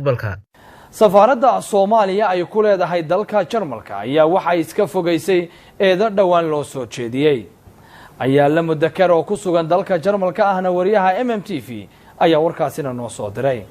mustaqbalka. safaaradda Soomaaliya ay ku leedahay dalka Jarmalka ayaa waxay iska fogeysay eedo dhawaan loo soo jeediyay ayaa la mudakar oo ku sugan dalka Jarmalka ahna wariyaha MMTV ayaa warkaasina noo soo diray.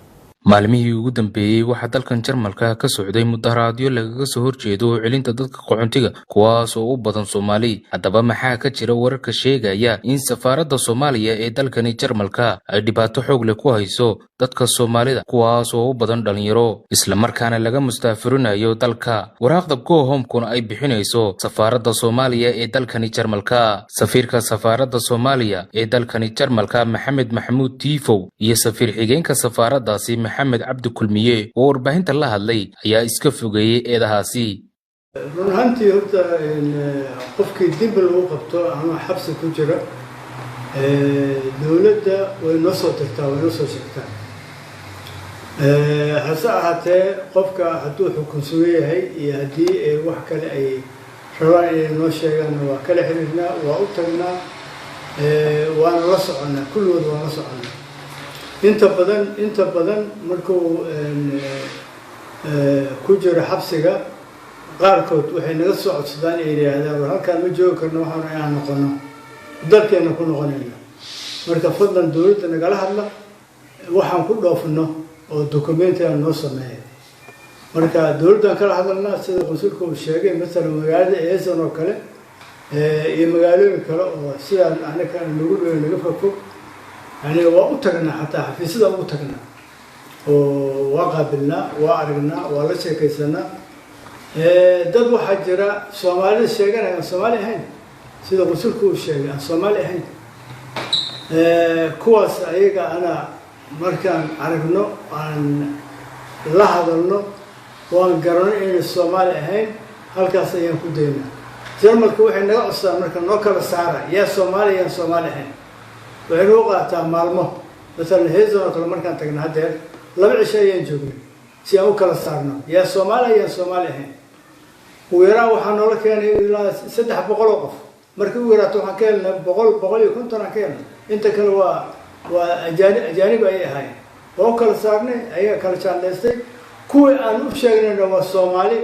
maalmihii ugu dambeeyay waxa dalkan Jarmalka ka socday mudaharaadyo lagaga soo horjeedo celinta dadka qaxoontiga kuwaas oo u badan Soomaali. haddaba maxaa ka jira wararka sheegaya in safaaradda Soomaaliya ee dalkani Jarmalka ay dhibaato xoog leh ku hayso dadka Soomaalida kuwaas oo u badan dhalinyaro isla markaana laga mustaafirinayo dalka. waraaqda Go Home-kuna ay bixinayso safaaradda Soomaaliya ee dalkani Jarmalka. safiirka safaaradda Soomaaliya ee dalkani Jarmalka Maxamed Maxamuud Tiifow iyo safiir xigeenka safaaraddaasi محمد عبد كلمية وورباهنت الله هذلي يا إسكافوجي إذا هاسي. runtii horta qofkii dib loo qabto ama xabsi ku jira dawladda way noo soo tagtaa way noo soo sheegtaa hase ahaatee qofka hadduu xukun sugan yahay iyo haddii wax kale ay rabaan inay noo sheegaan waa kala xiriirnaa waa u tagnaa waana la soconnaa kulligood waan la soconnaa inta badan markuu ku jiro xabsiga qaarkood waxay naga soo codsadaan inay yiraahdaan halkaan ma joogi karno waxaan inaan noqono dalkeena ku noqonayna marka fadlan dawladda nagala hadla waxaan ku dhoofno oo dokumenti aan noo sameeyo marka dawladdan kala hadalnaa sida consulka uu sheegay mesela magaalada Eesan oo kale iyo magaalooyin kale oo sidaan anaka nagu naga fafog يعني وأتقنا حتى حفيظنا وأتقنا وقابلنا وأرجنا ولا شيء كيسنا دد وحجرة سومالي الشيء أنا سومالي هين سيدا قصلكوا الشيء أنا سومالي هين كواس أيجا أنا مركان عرفنا عن لحظنا وان قررنا إن السومالي هين هل كاسين كودينا زمن كوحنا نقص مركان نوكل السعر يا سومالي يا سومالي هين وعلو قاطع مالمه مثلا هيزون وكل مركان تجنا هدير لبع شيء ينجبني سيأو كلا صارنا يا سومالي يا سومالي هين ويرا وحنا لك يعني لا سدح بقول وقف مركب ويرا توحنا كيلنا بقول يكون ترى كيلنا أنت كلوا وأجانب أي هاي وكلا صارنا أي كلا شان لستي كوي أنا بشجنا لو السومالي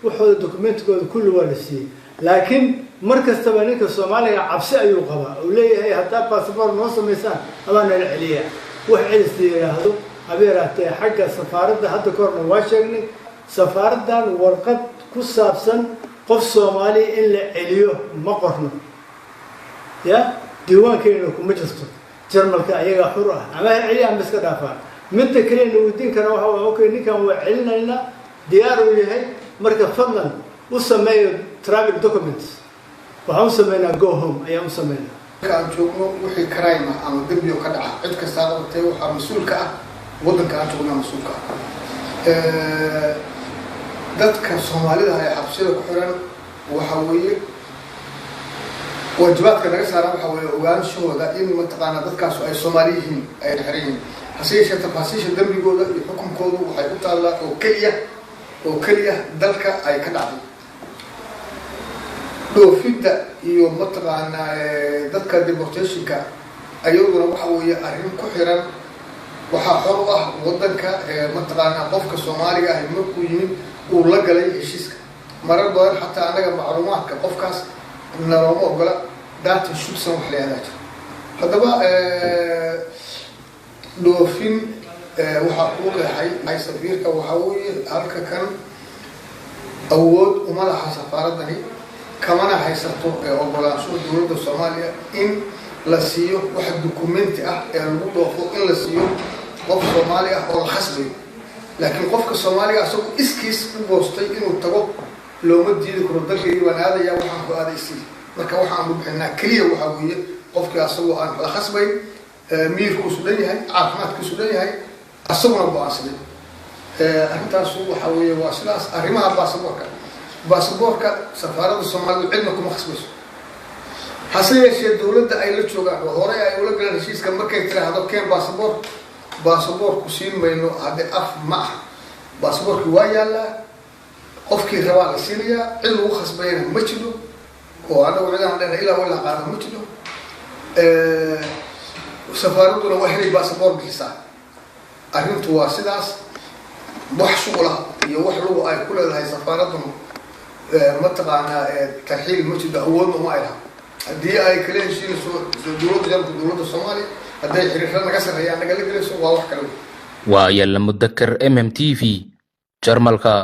وحول دوكمنت كل ورثي لكن مركز تبانيك الصومالي عبسي أيو قبا وليه هي حتى باسبور نوصل مثال أمانة العليا وحيل استيرا هذو أبيرات حق السفارة حتى كورنا واشغني سفارة ورقة كسابسن قف صومالي إلا عليو ما قرنا يا ديوان كينكم مجلسكم جرمال كأيها حرة أما عليا بس كدافع من تكرين ودين كانوا أوكي نكان وعلنا لنا ديارو هي مركز فضلا وسميه travel documents waxaan sameynaa Go Home ayaan sameynaa ka joogno wixii crime ama dambiyo ka dhaca cid kasta oo tay waxa mas'uulka ah wadanka aan joogno mas'uulka dadka Soomaalida ay xabsida ku xiran waxa weeye waajibaadka naga saaran waxa weeye ogaanshooda in mataqaana dadkaas ay Soomaali yihiin ay xiriireen hasiisha tafaasiisha dambigooda iyo xukunkooda waxay u taalaa oo kaliya dalka ay ka dhacday doofida iyo mataqaana dadka deportationka ayaduna waxa weeye arrin ku xiran waxa xor u ah wadanka mataqaana qofka Soomaaliga ah markuu yimid uu la galay heshiiska marar badan xataa anaga macluumaadka qofkaas nalooma ogola data shubsan wax leeyahay haddaba doofin waxa uu leeyahay ay safiirka waxa weeye halka kan awood uma laha safaaradani كمان هيسرتو أوبراسيون دولة الصومالية إن لسيو واحد دوكومنتي الموضوع فوق إن لسيو قف الصومالية أو الحسبي لكن قف الصومالية أسوق إسكيس بوستي إنه تجو لو مدي ذكر الدقيق وأنا هذا يا وحنا هذا يصير مركب وحنا بحنا كلية وحوية قف كأسوق عن الحسبي مير كسوداني هاي عفمات كسوداني هاي أسوق أبو أصلي أنت أسوق وحوية وأسلاس أرمها باسبورك باسبورك سفارة الصومال علمكم مخصوص حسيا شيء الدولة أي لتشوجا وهراء أي ولا قلنا شيء كم مركز ترى هذا كم باسبور كسين بينه هذا أف مع باسبور كوايا لا أفكي رواه سوريا علو خص بينه مشلو وهذا ولا عندنا إلا ولا قارن مشلو سفارتنا وحنا باسبور بحساب أهم تواسداس wax shuqula iyo wax lagu ay ku leedahay safaaraddan mataqaanaa tarxiil ma jirto awoodna uma ay laha haddii ay kala heshiinayso dowladda Soomaaliya hadday xiriirka naga sareeyaan nagala gelayso waa wax kale waa Yalla Mudakar MMTV Jarmalka.